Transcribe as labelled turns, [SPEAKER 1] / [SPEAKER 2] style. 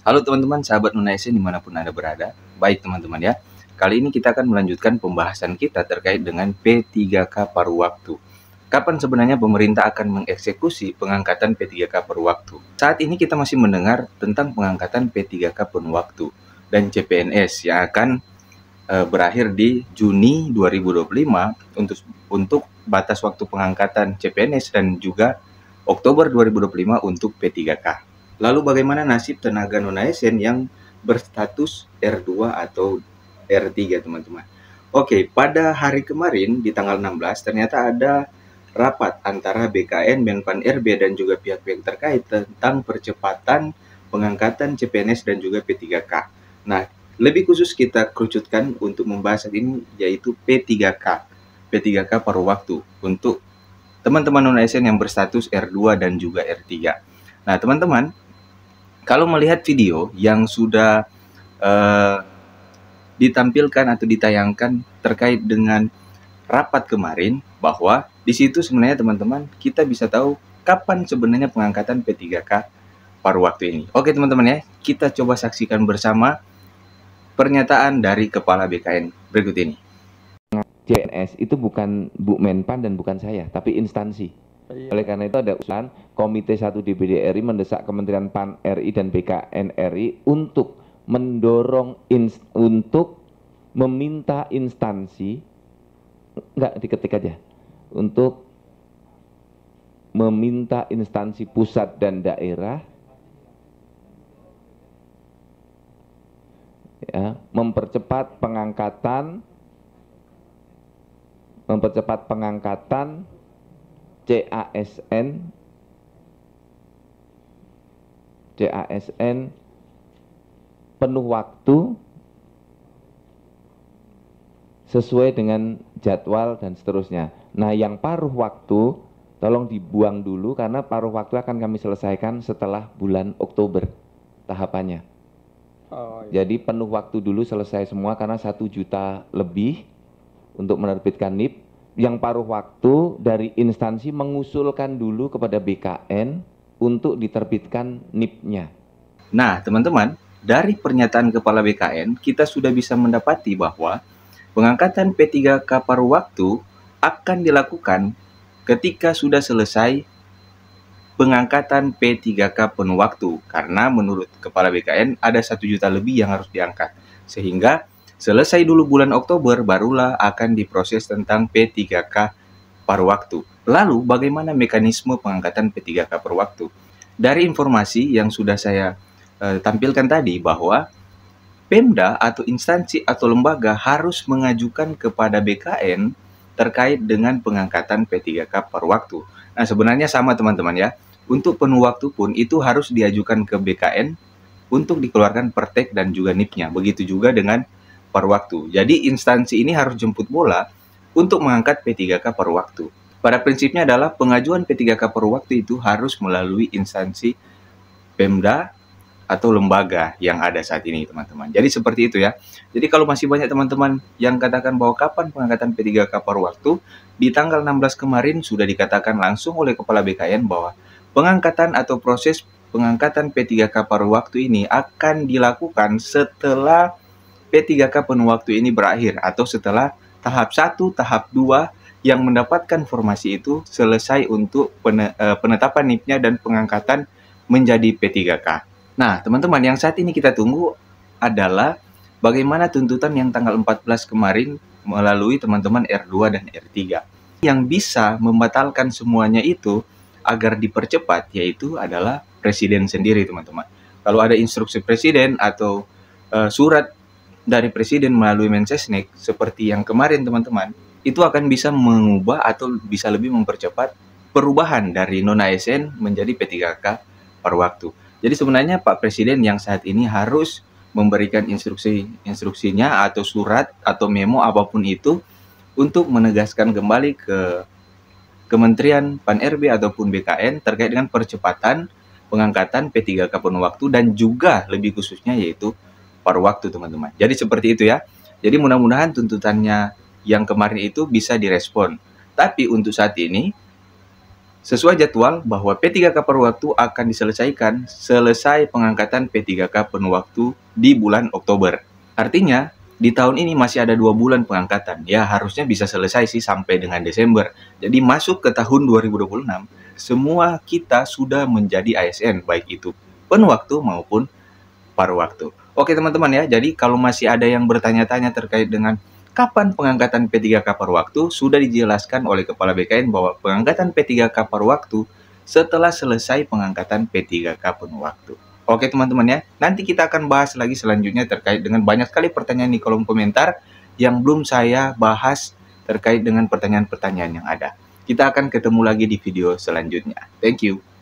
[SPEAKER 1] Halo teman-teman, sahabat Nunaisen dimanapun Anda berada. Baik teman-teman ya, kali ini kita akan melanjutkan pembahasan kita terkait dengan P3K paruh waktu. Kapan sebenarnya pemerintah akan mengeksekusi pengangkatan P3K paruh waktu? Saat ini kita masih mendengar tentang pengangkatan P3K penuh waktu dan CPNS yang akan berakhir di Juni 2025 untuk batas waktu pengangkatan CPNS dan juga Oktober 2025 untuk P3K. Lalu bagaimana nasib tenaga non-ASN yang berstatus R2 atau R3 teman-teman? Oke, pada hari kemarin di tanggal 16 ternyata ada rapat antara BKN, Menpan RB dan juga pihak-pihak terkait tentang percepatan pengangkatan CPNS dan juga P3K. Nah, lebih khusus kita kerucutkan untuk membahas ini yaitu P3K. P3K paruh waktu untuk teman-teman non-ASN yang berstatus R2 dan juga R3. Nah, teman-teman, kalau melihat video yang sudah ditampilkan atau ditayangkan terkait dengan rapat kemarin, bahwa di situ sebenarnya teman-teman kita bisa tahu kapan sebenarnya pengangkatan P3K paruh waktu ini. Oke teman-teman ya, kita coba saksikan bersama pernyataan dari Kepala BKN berikut ini.
[SPEAKER 2] CPNS itu bukan Bu Menpan dan bukan saya, tapi instansi. Oleh karena itu ada usulan Komite 1 DPD RI mendesak Kementerian PAN RI dan BKN RI untuk mendorong untuk meminta instansi, enggak diketik aja, untuk meminta instansi pusat dan daerah ya, mempercepat pengangkatan CASN penuh waktu sesuai dengan jadwal dan seterusnya. Nah, yang paruh waktu tolong dibuang dulu karena paruh waktu akan kami selesaikan setelah bulan Oktober tahapannya. Jadi penuh waktu dulu selesai semua karena 1 juta lebih untuk menerbitkan NIP. Yang paruh waktu dari instansi mengusulkan dulu kepada BKN untuk diterbitkan NIP-nya.
[SPEAKER 1] Nah, teman-teman, dari pernyataan Kepala BKN, kita sudah bisa mendapati bahwa pengangkatan P3K paruh waktu akan dilakukan ketika sudah selesai pengangkatan P3K penuh waktu. Karena menurut Kepala BKN ada 1 juta lebih yang harus diangkat. Sehingga selesai dulu bulan Oktober, barulah akan diproses tentang P3K paruh waktu. Lalu, bagaimana mekanisme pengangkatan P3K paruh waktu? Dari informasi yang sudah saya tampilkan tadi, bahwa Pemda atau instansi atau lembaga harus mengajukan kepada BKN terkait dengan pengangkatan P3K paruh waktu. Nah, sebenarnya sama teman-teman ya. Untuk penuh waktu pun itu harus diajukan ke BKN untuk dikeluarkan pertek dan juga NIP-nya. Begitu juga dengan paruh waktu. Jadi instansi ini harus jemput bola untuk mengangkat P3K paruh waktu. Pada prinsipnya adalah pengajuan P3K paruh waktu itu harus melalui instansi Pemda atau lembaga yang ada saat ini teman-teman. Jadi seperti itu ya. Jadi kalau masih banyak teman-teman yang katakan bahwa kapan pengangkatan P3K paruh waktu, di tanggal 16 kemarin sudah dikatakan langsung oleh Kepala BKN bahwa pengangkatan atau proses pengangkatan P3K paruh waktu ini akan dilakukan setelah P3K penuh waktu ini berakhir atau setelah tahap 1, tahap 2 yang mendapatkan formasi itu selesai untuk penetapan NIP-nya dan pengangkatan menjadi P3K. Nah, teman-teman, yang saat ini kita tunggu adalah bagaimana tuntutan yang tanggal 14 kemarin melalui teman-teman R2 dan R3. Yang bisa membatalkan semuanya itu agar dipercepat yaitu adalah Presiden sendiri, teman-teman. Kalau ada instruksi Presiden atau surat dari Presiden melalui Mensesnek seperti yang kemarin teman-teman, itu akan bisa mengubah atau bisa lebih mempercepat perubahan dari non-ASN menjadi P3K paruh waktu. Jadi sebenarnya Pak Presiden yang saat ini harus memberikan instruksinya atau surat atau memo apapun itu untuk menegaskan kembali ke Kementerian PAN RB ataupun BKN terkait dengan percepatan pengangkatan P3K penuh waktu dan juga lebih khususnya yaitu paruh waktu teman-teman. Jadi seperti itu ya. Jadi mudah-mudahan tuntutannya yang kemarin itu bisa direspon. Tapi untuk saat ini sesuai jadwal bahwa P3K paruh waktu akan diselesaikan selesai pengangkatan P3K penuh waktu di bulan Oktober. Artinya, di tahun ini masih ada 2 bulan pengangkatan. Ya, harusnya bisa selesai sih sampai dengan Desember. Jadi masuk ke tahun 2026, semua kita sudah menjadi ASN, baik itu penuh waktu maupun paruh waktu. Oke teman-teman ya, jadi kalau masih ada yang bertanya-tanya terkait dengan kapan pengangkatan P3K paruh waktu, sudah dijelaskan oleh Kepala BKN bahwa pengangkatan P3K paruh waktu setelah selesai pengangkatan P3K penuh waktu. Oke teman-teman ya, nanti kita akan bahas lagi selanjutnya terkait dengan banyak sekali pertanyaan di kolom komentar yang belum saya bahas terkait dengan pertanyaan-pertanyaan yang ada. Kita akan ketemu lagi di video selanjutnya. Thank you.